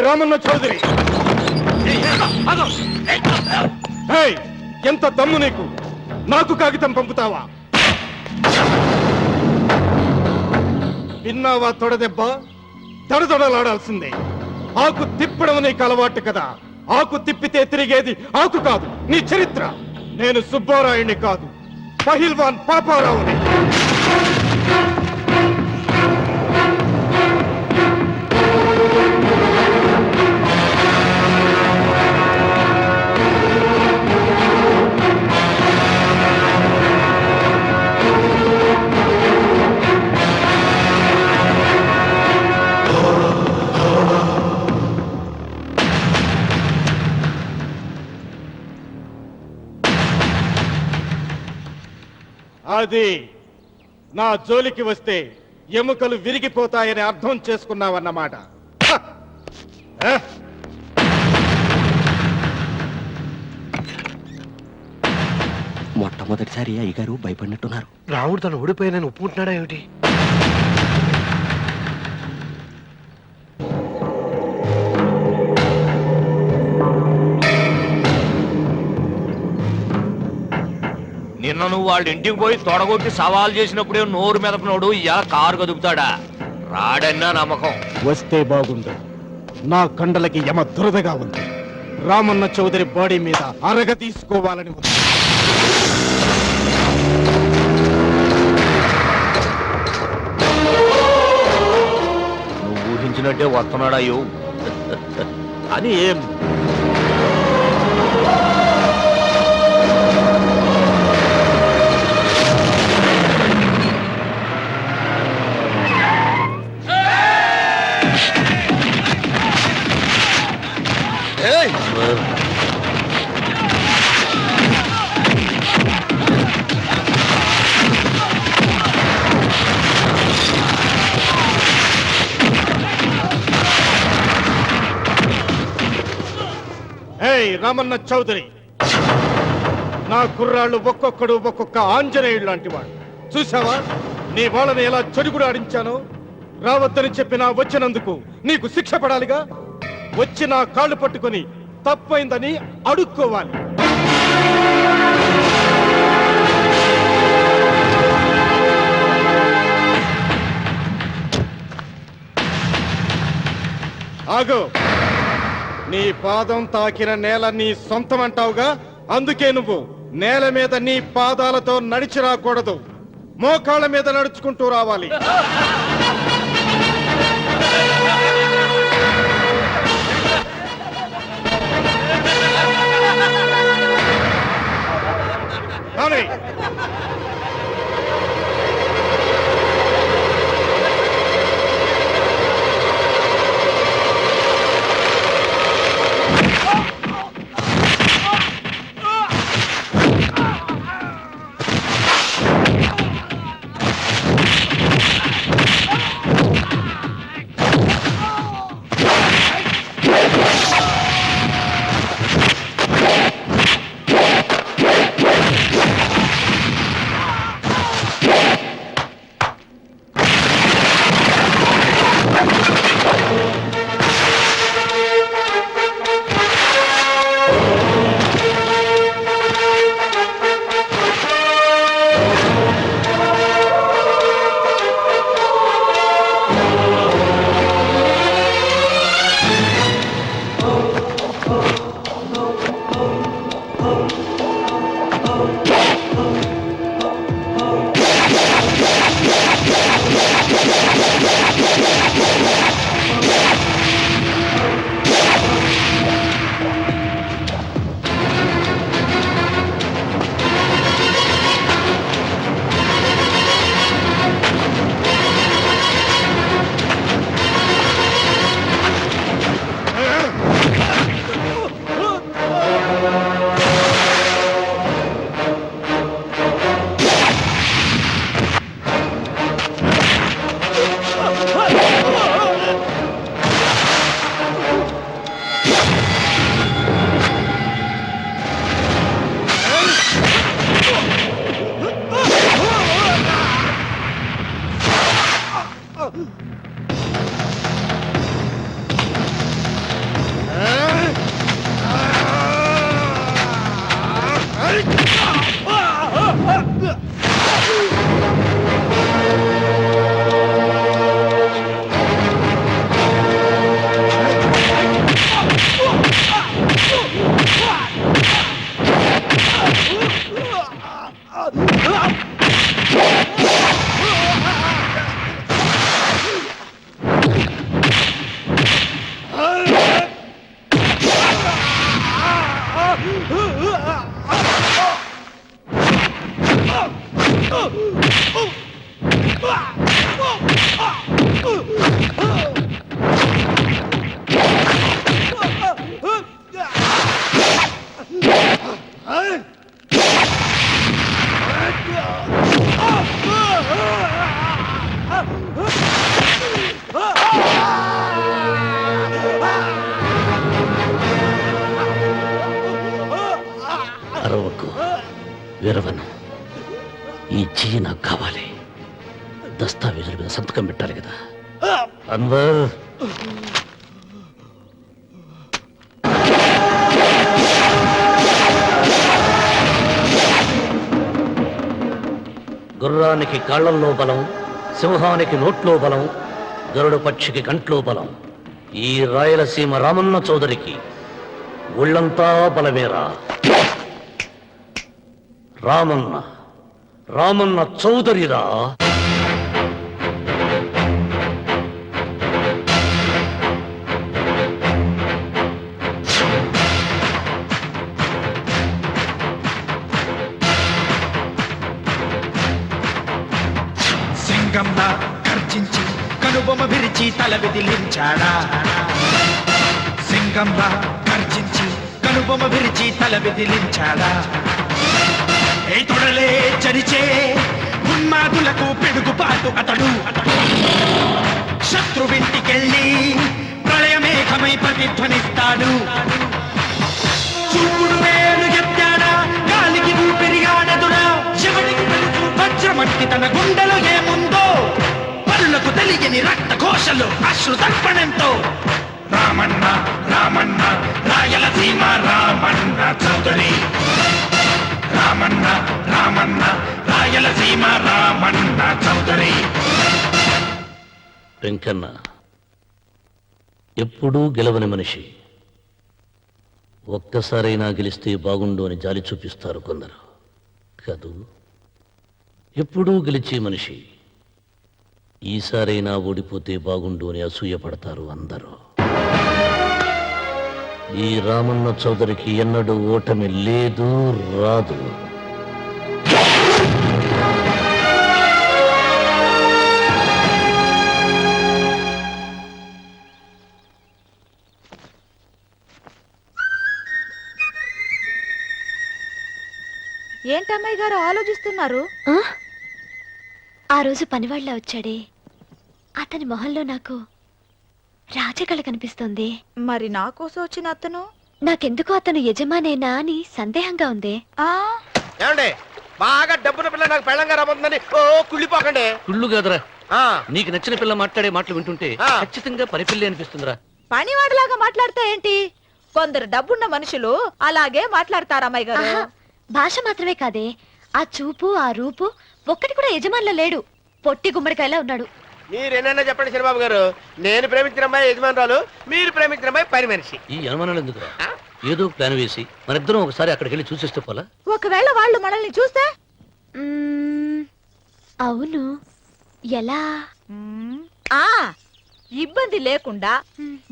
రామన్న చౌదరి, ఎంత దమ్ము నీకు? నాకు కాగితం పంపుతావా? విన్నావా తొడదెబ్బ? దడదొడలాడాల్సిందే. ఆకు తిప్పడం నీకు అలవాటు కదా. ఆకు తిప్పితే తిరిగేది ఆకు కాదు, నీ చరిత్ర. నేను సుబ్బారాయుణ్ణి కాదు, పహిల్వాన్ పాపారావుని. అది నా జోలికి వస్తే ఎముకలు విరిగిపోతాయని అర్థం చేసుకున్నావన్నమాట. మొట్టమొదటిసారి అయ్యగారు భయపడినట్టున్నారు. రాముడు తను ఓడిపోయానని ఒప్పుకుంటున్నాడా ఏమిటి? నిన్న నువ్వు వాళ్ళ ఇంటికి పోయి తొడగొట్టి సవాల్ చేసినప్పుడే నోరు మెదపనోడు ఇలా కారు కదుపుతాడా? రాడన్నా నమ్మకం. వస్తే బాగుండు. నా కండలకి యమ దురదగా ఉంది. రామన్న చౌదరి బాడీ మీద అరగ తీసుకోవాలని ఉంది. నువ్వు ఊహించినట్టే వస్తున్నాడాయో అని ఏం రామన్న చౌదరి, నా కుర్రాళ్ళు ఒక్కొక్కడు ఒక్కొక్క ఆంజనేయుడు లాంటి వాడు. చూసావా నీ వాళ్ళని ఎలా చెడుగుడు ఆడించానో? రావద్దని చెప్పినా వచ్చినందుకు నీకు శిక్ష పడాలిగా. వచ్చి నా కాళ్ళు పట్టుకొని తప్పైందని అడుక్కోవాలి. ఆగో, నీ పాదం తాకిన నేల నీ సొంతం అంటావుగా. అందుకే నువ్వు నేల మీద నీ పాదాలతో నడిచి రాకూడదు, మోకాళ్ళ మీద నడుచుకుంటూ రావాలి. కానీ వీరవన్, ఈ చెయ్యి నాకు కావాలి. దస్తావేజుల మీద సంతకం పెట్టాలి కదా. అన్వర్, గుర్రానికి కాళ్లల్లో బలం, సింహానికి నోట్లో బలం, గరుడు పక్షికి కంట్లో బలం. ఈ రాయలసీమ రామన్న చౌదరికి ఒళ్ళంతా బలమేరా. రామన్న రామన్న చౌదరిరా. సింగంలా గర్జించి కనుబొమ్మ విరిచి తల విదిలించాడా. సింగంలా గర్జించి కనుబొమ్మ విరిచి తల విదిలించాడా. ఏ తొడలే చరిచే ఉన్మాదులకు పిడుగుపాటు అతడు. శత్రువింటికెళ్ళి ప్రళయమేఘమై ప్రతిధ్వనిస్తాడు. చూపుడు వేలు ఎత్తాడా, గాలికి ఊపిరిగాడదురా. శివుడికి తెలుసు వజ్రమట్టి తన గుండెలో ఏముందో. పరులకు తెలియని రక్త ఘోషలు అశ్రు తర్పణంతో. రామన్న రామన్న రాయలసీమ రామన్న చౌదరి. రామన్న రామన్న రాయలసీమ రామన్న చౌదరి. వెంకన్న ఎప్పుడూ గెలవని మనిషి. ఒక్కసారైనా గెలిస్తే బాగుండు అని జాలి చూపిస్తారు కొందరు. కాదు, ఎప్పుడూ గెలిచే మనిషి. ఈసారైనా ఓడిపోతే బాగుండు అని అసూయపడతారు అందరూ. ఈ రామన్న చౌదరికి ఎన్నడూ ఓటమి లేదు, రాదు. ఏంటమ్మాయి గారు ఆలోచిస్తున్నారు? ఆ రోజు పనివాళ్ళ వచ్చాడే, అతని మొహంలో నాకు రాజకళ కనిపిస్తోంది. మరి నా కోసం వచ్చిన అతను? నాకెందుకు అతను యజమానేనా అని సందేహంగా ఉంది. ఏమండి, బాగా డబ్బున పిల్ల నాకు పెళ్ళంగా రాబోతుందని ఓ కుళ్ళిపోకండి. కుళ్ళు కాదురా, నీకు నచ్చిన పిల్ల మాట్లాడే మాటలు వింటుంటే ఖచ్చితంగా పని పిల్లి అనిపిస్తుందిరా. పనివాడిలాగా మాట్లాడతా ఏంటి? కొందరు డబ్బున్న మనుషులు అలాగే మాట్లాడతారు అమ్మాయి గారు. ఆహా, భాష మాత్రమే కాదే, ఆ చూపు ఆ రూపు ఒక్కటి కూడా యజమానిలో లేడు. పొట్టి గుమ్మడికాయలా ఉన్నాడు. మీరేనన్నా చెప్పండి శనిబాబు గారు, నేను ప్రేమించిన అమ్మాయి యజమానురాలు, మీరు ప్రేమించిన అమ్మాయి పని మనిషి. ఈ అనుమానాలు ఎందుకురా? ఏదో ప్లాన్ వేసి మనిద్దరం ఒకసారి అక్కడికి వెళ్ళి చూసేస్తే పోలా? ఒకవేళ వాళ్ళు మనల్ని చూస్తే? అవును, ఎలా? ఆ ఇబ్బంది లేకుండా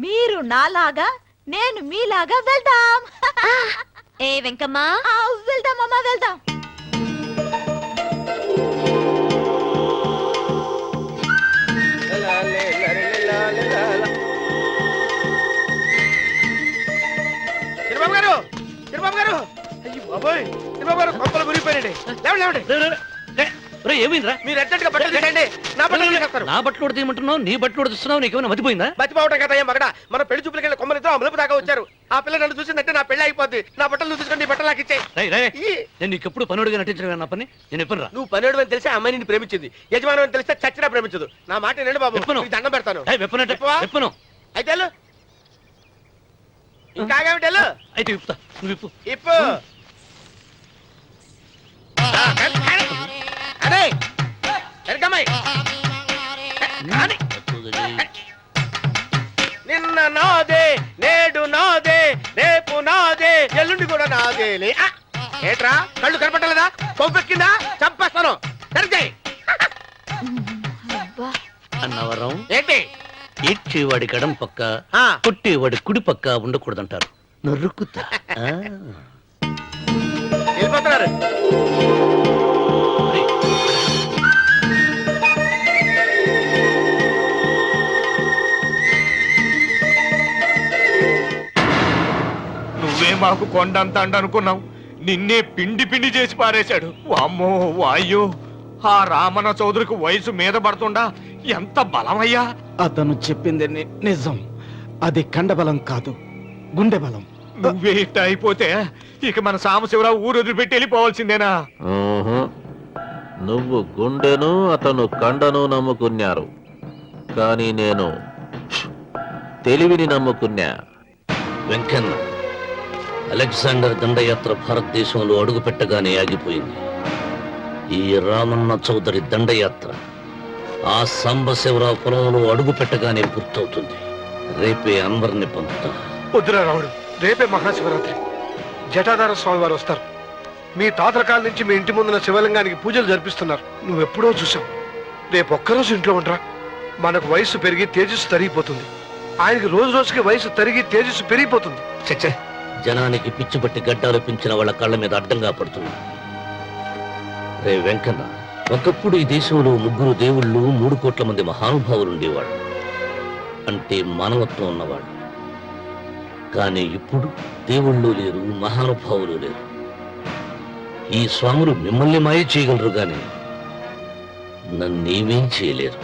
మీరు నాలాగా నేను మీలాగా వెళ్దాం. ఏ వెంకమ్మా, వెళ్దాం అమ్మా, వెళ్దాం. శనిబాబు గారు, శనిబాబు గారు, అయ్యో బాబోయ్, శనిబాబు గారు కొంపలు మురిగిపోయారండి. లేవండి. ఏమైందిరా? మీరు అర్జెంట్గా బట్టలు తీసేయండి. నా బట్టలు తీసేస్తారు. నా బట్టలు కూడా తీయమంటున్నావు, నీ బట్టలు కూడా తీస్తున్నావు. నీకేమైనా మతిపోయిందా? బతిపోవటం కదా మగడ. మన పెళ్లి చూపులకి వెళ్ళి కొమ్మలతో అమలుపు దాకా వచ్చారు. ఆ పిల్ల నన్ను చూసిందంటే నా పెళ్లి అయిపోద్ది. నా బట్టలు నువ్వు తీసుకొని నీ బట్టలు నాకు ఇచ్చేయి. నేను నీకు ఎప్పుడు పనుడిగా నటించడం నా పని. నేను ఎప్పుడు రా? నువ్వు పనివాడు అని తెలిసి ఆ అమ్మాయి నిన్ను ప్రేమించింది. యజమాని అని తెలిస్తే చచ్చినా ప్రేమించదు. నా మాట వినండి బాబు, నీకు దండం పెడతాను. వెప్పను అయితే వెళ్ళు. ఇంకా ఆగేమిటి వెళ్ళు. అయితే ఇప్పుతా, నువ్వు ఇప్పు. ఇప్పు. అదే ఎరకమ్మాయి నిన్న నాదే, నేడు నాదే, రేపు నాదే, ఎల్లుండి కూడా నాదేలే. ఏట్రా కళ్ళు కనపట్టలేదా? కొవ్వెక్కిందా? చంపేస్తాను. సరిచేయి. అన్నవరం ఏంటి? ఏడ్చేవాడి గడం పక్క, కొట్టేవాడి కుడి పక్క ఉండకూడదంటారు. నరుక్కుతా. వెళ్ళిపోతున్నారు. నువ్వే మాకు కొండంత అండ అనుకున్నావు, నిన్నే పిండి పిండి చేసి పారేశాడు. వామ్మో వాయ్యో, ఆ రామన్న చౌదరికి వయసు మీద పడుతుండా ఎంత బలమయ్యా. అతను చెప్పింది నిజం. అది కండబలం కాదు, గుండె బలం. నువ్వే ఇట్ట అయిపోతే ఇక మన సాంబశివరావు ఊరు వదిలిపెట్టి వెళ్ళిపోవాల్సిందేనా? నువ్వు గుండెను అతను కండను నమ్ముకున్నారు, కానీ నేను తెలివిని నమ్ముకున్నా. వెంకన్న, అలెగ్జాండర్ దండయాత్ర భారతదేశంలో అడుగుపెట్టగానే ఆగిపోయింది. ఈ రామన్న చౌదరి దండయాత్ర ఆ సాంబశివరావు పొలంలో అడుగు పెట్టగానే పూర్తవుతుంది. రేపే అన్వర్ని పంపుతా. వద్దురా రాముడు, రేపే మహాశివరాత్రి. జటాధార స్వామి వారు వస్తారు. మీ తాతల కాల నుంచి మీ ఇంటి ముందున్న శివలింగానికి పూజలు జరిపిస్తున్నారు. నువ్వెప్పుడో చూసావు. రేపు ఒక్కరోజు ఇంట్లో ఉండరా. మనకు వయసు పెరిగి తేజస్సు తరిగిపోతుంది. ఆయనకి రోజు రోజుకి వయసు తరిగి తేజస్సు పెరిగిపోతుంది. చచ్చే, జనానికి పిచ్చి పట్టి గడ్డాలు పెంచిన వాళ్ళ కళ్ళ మీద అడ్డంగా పడుతున్నా. రే వెంకన్న, ఒకప్పుడు ఈ దేశంలో 3 దేవుళ్ళు 3 కోట్ల మంది మహానుభావులు ఉండేవాళ్ళు, అంటే మానవత్వం ఉన్నవాళ్ళు. కానీ ఇప్పుడు దేవుళ్ళు లేరు, మహానుభావులు లేరు. ఈ స్వాములు మిమ్మల్ని మాయ చేయగలరు, కానీ నన్నేమేం చేయలేరు.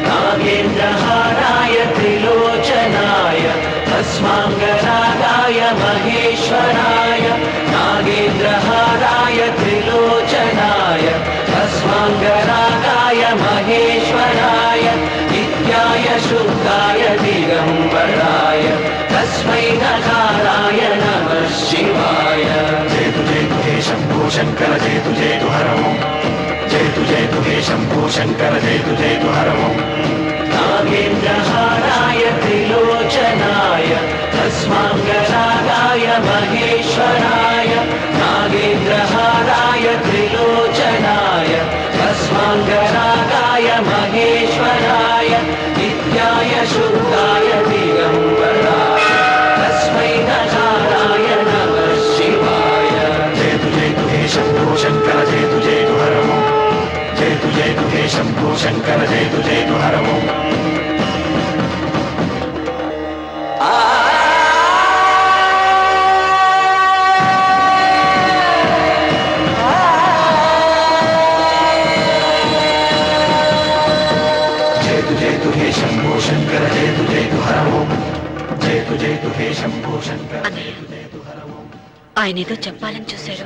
నాగేంద్రహారాయ త్రిలోచనాయ భస్మాంగరాగాయ మహేశ్వరాయ. నాగేంద్రహారాయ త్రిలోచనాయ భస్మాంగరాగాయ మహేశ్వరాయ. నిత్యాయ శుద్ధాయ దిగంబరాయ తస్మై నకారాయ నమః శివాయ. జయతు జయతు హే శంభో శంకర, జయతు జయతు హరమో. జయతు జయతు హే శంభో శంకర, జయతు జయతు హరమో. నాగేంద్రహారాయ త్రిలోచనాయ భస్మాంగరాగాయ మహేశ్వరాయ. నాగేంద్రహారాయ త్రిలోచనాయ భస్మాంగరాగాయ మహేశ్వరాయ. నిత్యాయ శుద్ధాయ దిగంబరాయ తస్మై నకారాయ నమః శివాయ. జయతు జయతు హే శంభో శంకర, జయతు జయతు హరమో. జయతు జయతు హే శంభో శంకర, జయతు జయతు హరమో. జయతు జయతు హే శంభో శంకర, జయతు జయతు హరమో. జయతు జయతు హే శంభో శంకర. ఆయన ఏదో చెప్పాలని చూశారు,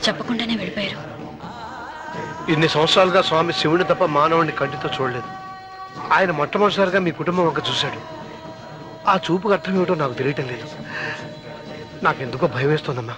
చెప్పకుండానే వెళ్ళిపోయారు. ఇన్ని సంవత్సరాలుగా స్వామి శివుని తప్ప మానవుడిని కంటితో చూడలేదు. ఆయన మొట్టమొదటిసారిగా మీ కుటుంబం వంక చూశాడు. ఆ చూపుకు అర్థం ఏమిటో నాకు తెలియటం లేదు. నాకెందుకో భయం వేస్తోందమ్మా.